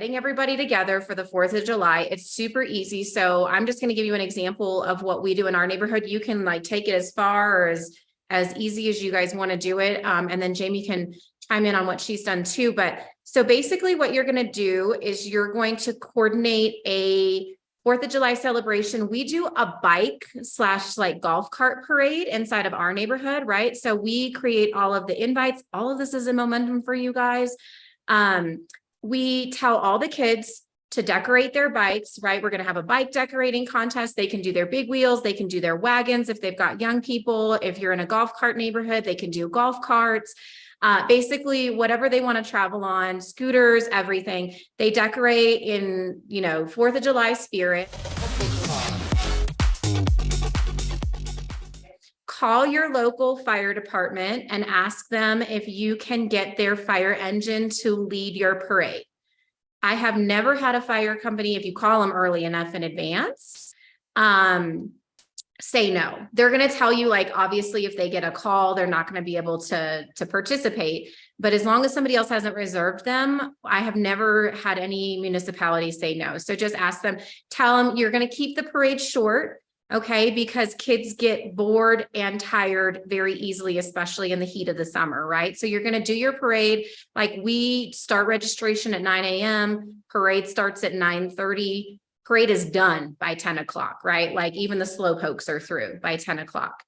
getting everybody together for the 4th of July. It's super easy. So I'm just going to give you an example of what we do in our neighborhood. You can like take it as far or as easy as you guys want to do it. And then Jamie can chime in on what she's done too. But so basically what you're going to do is you're going to coordinate a 4th of July celebration. We do a bike / like golf cart parade inside of our neighborhood, right? So we create all of the invites. All of this is a momentum for you guys. We tell all the kids to decorate their bikes, right? We're going to have a bike decorating contest. They can do their big wheels. They can do their wagons. If they've got young people, if you're in a golf cart neighborhood, they can do golf carts. Basically whatever they want to travel on, scooters, everything. They decorate in, 4th of July spirit. Call your local fire department and ask them if you can get their fire engine to lead your parade. I have never had a fire company, if you call them early enough in advance, say no. They're going to tell you, like, obviously, if they get a call, they're not going to be able to participate. But as long as somebody else hasn't reserved them, I have never had any municipality say no. So just ask them, tell them you're going to keep the parade short. Okay, because kids get bored and tired very easily, especially in the heat of the summer, right? So you're going to do your parade. Like, we start registration at 9 a.m. Parade starts at 9:30. Parade is done by 10 o'clock, right? Like, even the slow pokes are through by 10 o'clock.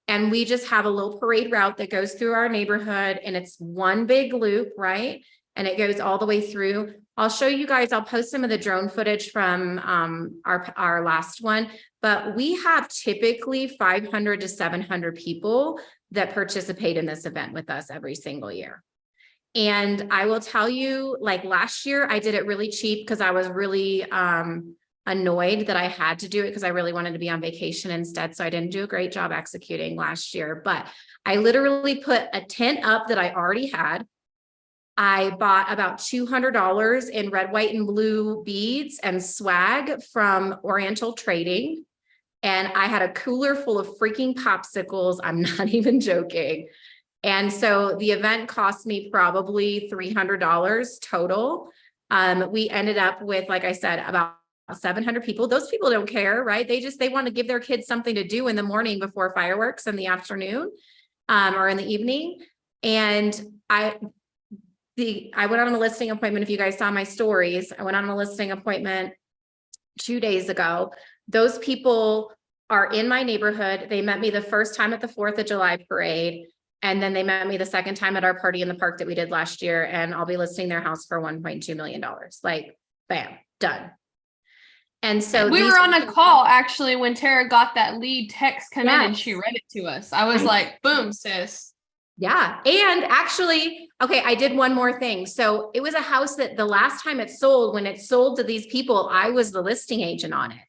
And we just have a little parade route that goes through our neighborhood, and it's one big loop, right? And it goes all the way through. I'll show you guys, I'll post some of the drone footage from our last one, but we have typically 500 to 700 people that participate in this event with us every single year. And I will tell you, like, last year I did it really cheap because I was really annoyed that I had to do it because I really wanted to be on vacation instead. So I didn't do a great job executing last year, but I literally put a tent up that I already had. I bought about $200 in red, white, and blue beads and swag from Oriental Trading. And I had a cooler full of freaking popsicles. I'm not even joking. And so the event cost me probably $300 total. We ended up with, like I said, about 700 people. Those people don't care, right? They want to give their kids something to do in the morning before fireworks in the afternoon, or in the evening. And I went on a listing appointment. If you guys saw my stories, I went on a listing appointment 2 days ago. Those people are in my neighborhood. They met me the first time at the 4th of July parade. And then they met me the second time at our party in the park that we did last year. And I'll be listing their house for $1.2 million. Like, bam, done. And so we were on a call actually when Tara got that lead text come in and she read it to us. I was like, boom, sis. Yeah. And actually, okay, I did one more thing. So it was a house that the last time it sold, when it sold to these people, I was the listing agent on it.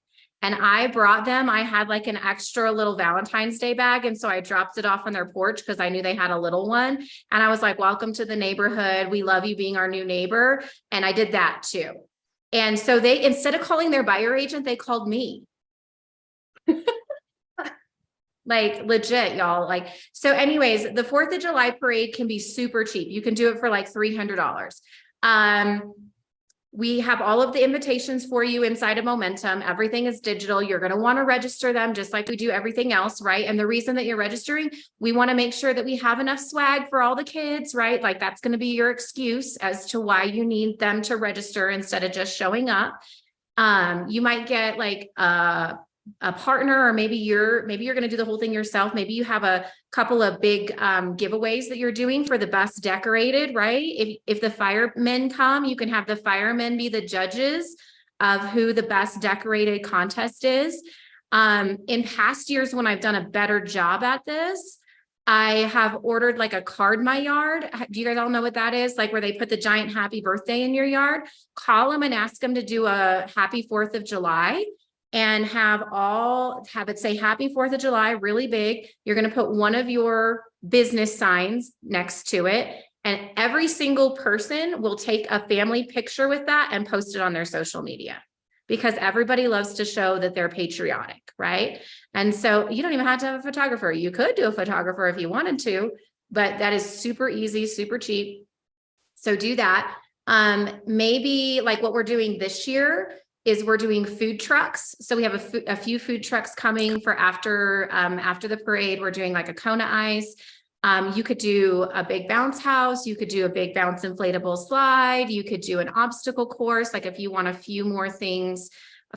And I brought them, I had like an extra little Valentine's Day bag. And so I dropped it off on their porch because I knew they had a little one. And I was like, welcome to the neighborhood. We love you being our new neighbor. And I did that too. And so they, instead of calling their buyer agent, they called me. Like, legit, y'all. Like, so anyways, the 4th of July parade can be super cheap. You can do it for like $300. We have all of the invitations for you inside of Momentum. Everything is digital. You're going to want to register them just like we do everything else, right? And the reason that you're registering, we want to make sure that we have enough swag for all the kids, right? Like, that's going to be your excuse as to why you need them to register instead of just showing up. You might get like a partner, or maybe you're going to do the whole thing yourself. Maybe you have a couple of big giveaways that you're doing for the best decorated, right? If the firemen come, you can have the firemen be the judges of who the best decorated contest is. In past years, when I've done a better job at this, I have ordered like a card my yard. Do you guys all know what that is? Like, where they put the giant happy birthday in your yard. Call them and ask them to do a happy 4th of July. And have it say happy 4th of July, really big. You're going to put one of your business signs next to it. And every single person will take a family picture with that and post it on their social media, because everybody loves to show that they're patriotic, right? And so you don't even have to have a photographer. You could do a photographer if you wanted to, but that is super easy, super cheap. So do that. Maybe like what we're doing this year is we're doing food trucks. So we have a few food trucks coming for after the parade. We're doing like a Kona ice. You could do a big bounce house. You could do a big bounce inflatable slide. You could do an obstacle course. Like if you want a few more things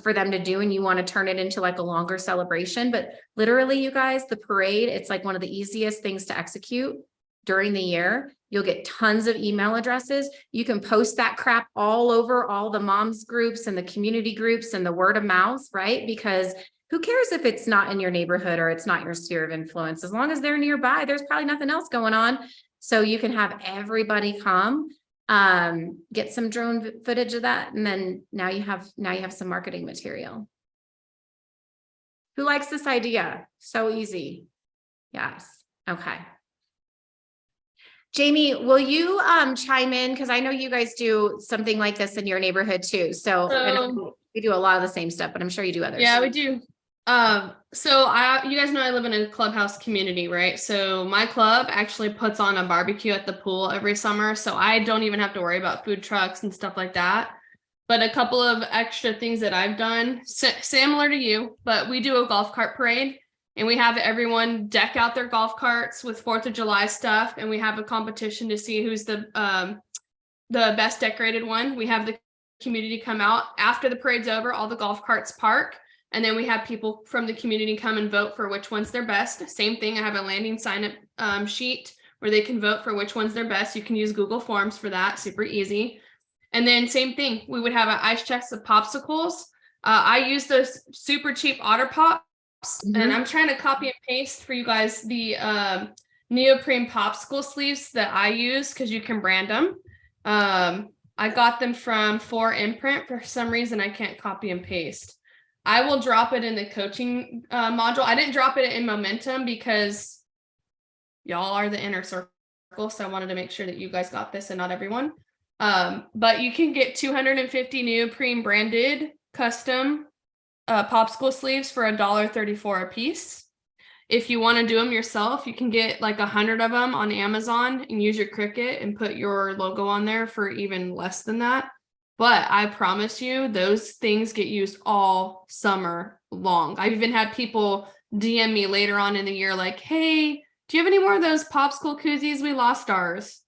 for them to do and you want to turn it into like a longer celebration. But literally, you guys, the parade, it's like one of the easiest things to execute during the year. You'll get tons of email addresses. You can post that crap all over all the moms groups and the community groups and the word of mouth, right? Because who cares if it's not in your neighborhood or it's not your sphere of influence? As long as they're nearby, there's probably nothing else going on. So you can have everybody come, get some drone footage of that. And then now you have some marketing material. Who likes this idea? So easy. Yes. Okay. Jamie, will you chime in? Because I know you guys do something like this in your neighborhood too. So we do a lot of the same stuff, but I'm sure you do others. Yeah, we do. You guys know I live in a clubhouse community, right? So my club actually puts on a barbecue at the pool every summer. So I don't even have to worry about food trucks and stuff like that. But a couple of extra things that I've done, similar to you, but we do a golf cart parade. And we have everyone deck out their golf carts with 4th of July stuff. And we have a competition to see who's the best decorated one. We have the community come out after the parade's over, all the golf carts park. And then we have people from the community come and vote for which one's their best. Same thing. I have a landing sign up sheet where they can vote for which one's their best. You can use Google Forms for that. Super easy. And then same thing. We would have an ice chest of popsicles. I use those super cheap Otter Pop. And I'm trying to copy and paste for you guys the neoprene popsicle sleeves that I use because you can brand them. I got them from 4imprint. For some reason, I can't copy and paste. I will drop it in the coaching module. I didn't drop it in Momentum because y'all are the inner circle. So I wanted to make sure that you guys got this and not everyone. But you can get 250 neoprene branded custom popsicle sleeves for $1.34 a piece. If you want to do them yourself, you can get like 100 of them on Amazon and use your Cricut and put your logo on there for even less than that. But I promise you, those things get used all summer long. I've even had people DM me later on in the year like, hey, do you have any more of those popsicle koozies? We lost ours.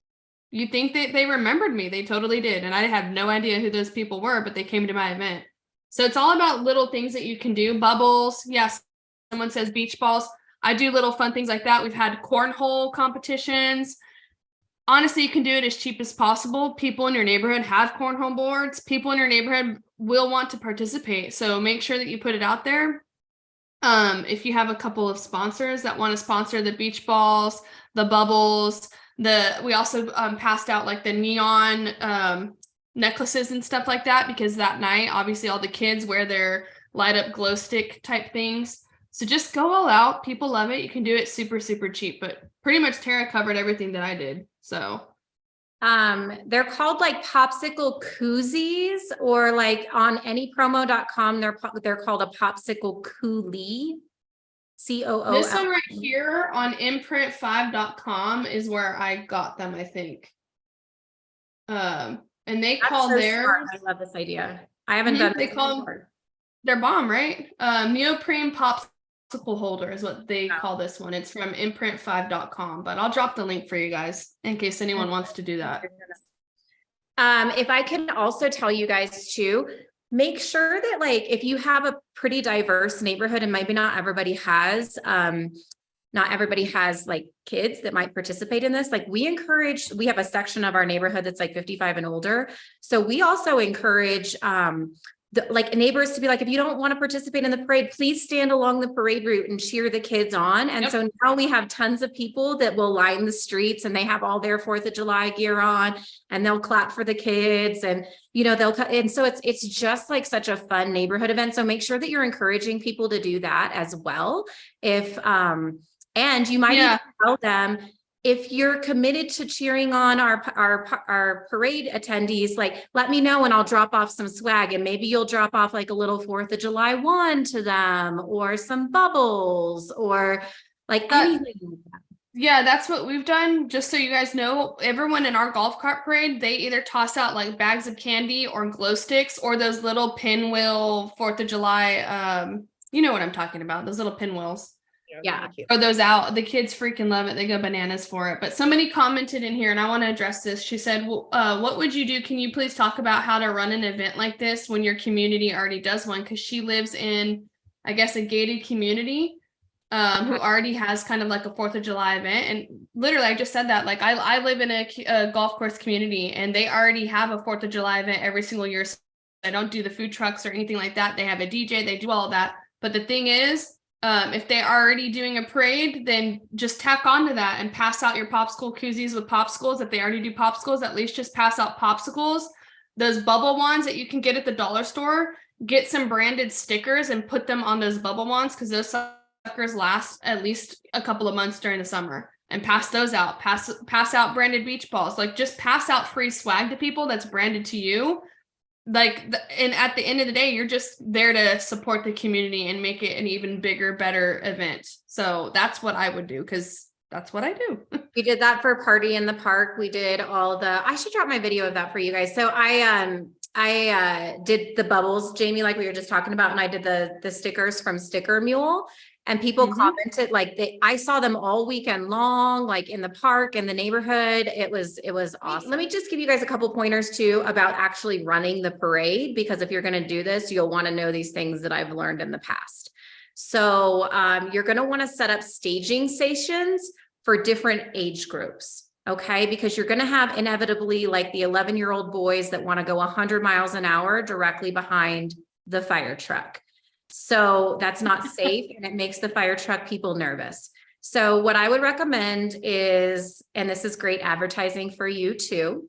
You think that they remembered me? They totally did. And I have no idea who those people were, but they came to my event. So it's all about little things that you can do. Bubbles. Yes. Someone says beach balls. I do little fun things like that. We've had cornhole competitions. Honestly, you can do it as cheap as possible. People in your neighborhood have cornhole boards. People in your neighborhood will want to participate. So make sure that you put it out there. If you have a couple of sponsors that want to sponsor the beach balls, the bubbles, we also passed out like the neon necklaces and stuff like that, because that night, obviously all the kids wear their light up glow stick type things. So just go all out. People love it. You can do it super, super cheap, but pretty much Tara covered everything that I did. So they're called like popsicle koozies, or like on anypromo.com, they're called a popsicle coolie. COO. This one right here on imprint5.com is where I got them, I think. And they call theirs. I love this idea. I haven't done. They call them. They're bomb, right? Neoprene popsicle holder is what they call this one. It's from imprint5.com, but I'll drop the link for you guys in case anyone wants to do that. If I can also tell you guys too, make sure that like if you have a pretty diverse neighborhood, and maybe not everybody has like kids that might participate in this. Like we have a section of our neighborhood that's like 55 and older. So we also encourage like neighbors to be like, if you don't want to participate in the parade, please stand along the parade route and cheer the kids on. And so now we have tons of people that will line the streets, and they have all their 4th of July gear on, and they'll clap for the kids, and and so it's just like such a fun neighborhood event. So make sure that you're encouraging people to do that as well. And you might even tell them, if you're committed to cheering on our parade attendees, like let me know and I'll drop off some swag, and maybe you'll drop off like a little 4th of July one to them, or some bubbles, or like anything like that. Yeah, that's what we've done. Just so you guys know, everyone in our golf cart parade, they either toss out like bags of candy or glow sticks or those little pinwheel 4th of July. You know what I'm talking about, those little pinwheels. Yeah. Throw those out. The kids freaking love it. They go bananas for it. But somebody commented in here, and I want to address this. She said, what would you do? Can you please talk about how to run an event like this when your community already does one? Because she lives in, I guess, a gated community. Who already has kind of like a 4th of July event. And literally, I just said that, like, I live in a golf course community and they already have a 4th of July event every single year. So I don't do the food trucks or anything like that. They have a DJ, they do all of that. But the thing is, if they're already doing a parade, then just tack onto that and pass out your popsicle koozies with popsicles. If they already do popsicles, at least just pass out popsicles. Those bubble ones that you can get at the dollar store, get some branded stickers and put them on those bubble ones, because those suckers last at least a couple of months during the summer, and pass those out. Pass out branded beach balls. Like, just pass out free swag to people that's branded to you. Like, and at the end of the day, you're just there to support the community and make it an even bigger, better event. So that's what I would do, because that's what I do. We did that for Party in the Park. We did all the, I should drop my video of that for you guys. So I did the bubbles, Jamie, like we were just talking about, and I did the stickers from Sticker Mule. And people commented, like, I saw them all weekend long, like in the park, in the neighborhood. It was awesome. Let me just give you guys a couple pointers too about actually running the parade, because if you're going to do this, you'll want to know these things that I've learned in the past. So you're going to want to set up staging stations for different age groups. Okay, because you're going to have inevitably like the 11-year-old boys that want to go 100 miles an hour directly behind the fire truck. So that's not safe, and it makes the fire truck people nervous. So what I would recommend is, and this is great advertising for you too,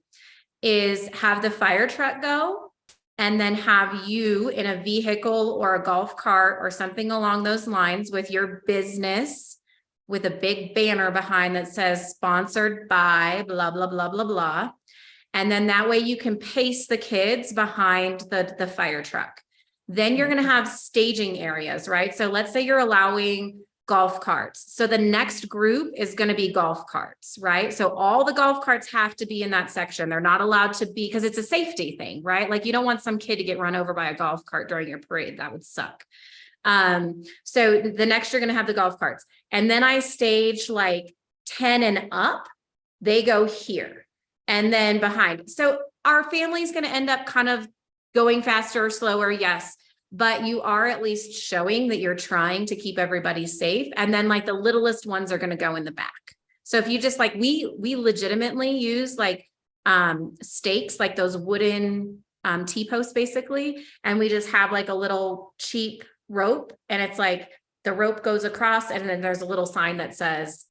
is have the fire truck go, and then have you in a vehicle or a golf cart or something along those lines with your business, with a big banner behind that says sponsored by blah, blah, blah, blah, blah. And then that way you can pace the kids behind the fire truck. Then you're going to have staging areas, right? So let's say you're allowing golf carts. So the next group is going to be golf carts, right? So all the golf carts have to be in that section. They're not allowed to be, because it's a safety thing, right? Like, you don't want some kid to get run over by a golf cart during your parade. That would suck. So the next, you're going to have the golf carts. And then I stage like 10 and up, they go here and then behind. So our family's going to end up kind of going faster or slower, yes, but you are at least showing that you're trying to keep everybody safe. And then like the littlest ones are going to go in the back. So if you just like, we legitimately use like stakes, like those wooden T-posts basically. And we just have like a little cheap rope, and it's like the rope goes across, and then there's a little sign that says,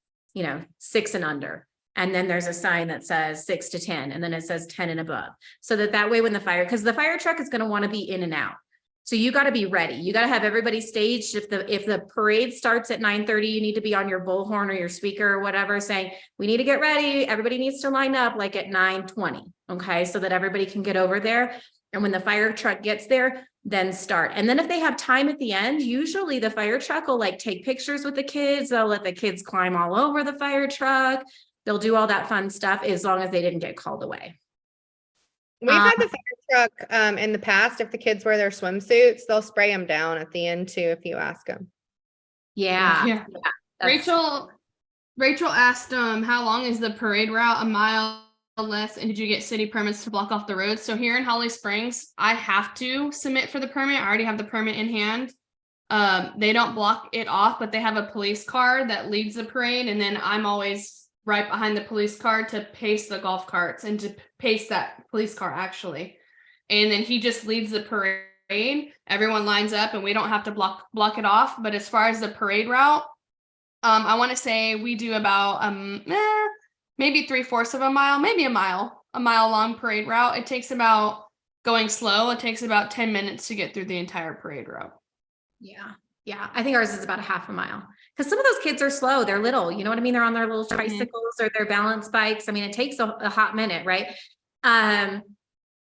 6 and under. And then there's a sign that says 6 to 10, and then it says 10 and above. So that way when because the fire truck is going to want to be in and out. So you got to be ready. You got to have everybody staged. If the parade starts at 9:30, you need to be on your bullhorn or your speaker or whatever saying, we need to get ready. Everybody needs to line up like at 9:20. Okay. So that everybody can get over there. And when the fire truck gets there, then start. And then if they have time at the end, usually the fire truck will like take pictures with the kids. They'll let the kids climb all over the fire truck. They'll do all that fun stuff as long as they didn't get called away. We've had the fire truck in the past. If the kids wear their swimsuits, they'll spray them down at the end too, if you ask them. Yeah. Rachel asked, how long is the parade route? A mile less. And did you get city permits to block off the roads? So here in Holly Springs, I have to submit for the permit. I already have the permit in hand. They don't block it off, but they have a police car that leads the parade. And then I'm always right behind the police car to pace the golf carts and to pace that police car actually. And then he just leads the parade. Everyone lines up and we don't have to block it off. But as far as the parade route, I want to say we do about maybe 3/4 of a mile, maybe a mile long parade route. It takes about, going slow, it takes about 10 minutes to get through the entire parade route. Yeah. I think ours is about a half a mile, because some of those kids are slow. They're little, you know what I mean? They're on their little tricycles or their balance bikes. I mean, it takes a hot minute, right?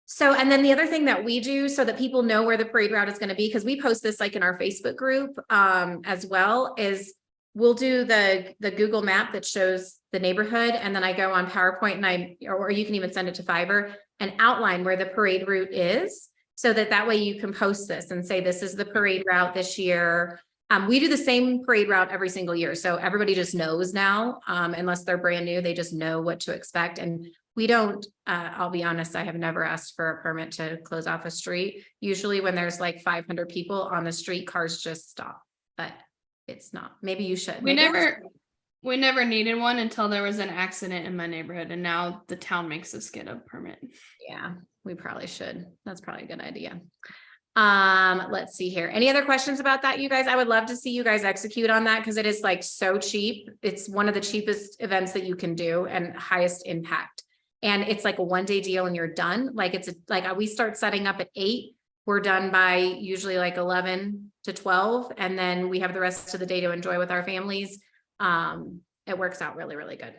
So, and then the other thing that we do so that people know where the parade route is going to be, because we post this like in our Facebook group as well, is we'll do the Google map that shows the neighborhood, and then I go on PowerPoint and or you can even send it to Fiverr and outline where the parade route is, so that way you can post this and say, this is the parade route this year. We do the same parade route every single year. So everybody just knows now, unless they're brand new, they just know what to expect. And we don't, I'll be honest, I have never asked for a permit to close off a street. Usually when there's like 500 people on the street, cars just stop, but it's not. Maybe you should. We Maybe we never needed one until there was an accident in my neighborhood, and now the town makes us get a permit. Yeah, we probably should. That's probably a good idea. Let's see here. Any other questions about that, you guys? I would love to see you guys execute on that, because it is like so cheap. It's one of the cheapest events that you can do and highest impact. And it's like a 1-day deal and you're done. Like we start setting up at 8. We're done by usually like 11 to 12. And then we have the rest of the day to enjoy with our families. It works out really, really good.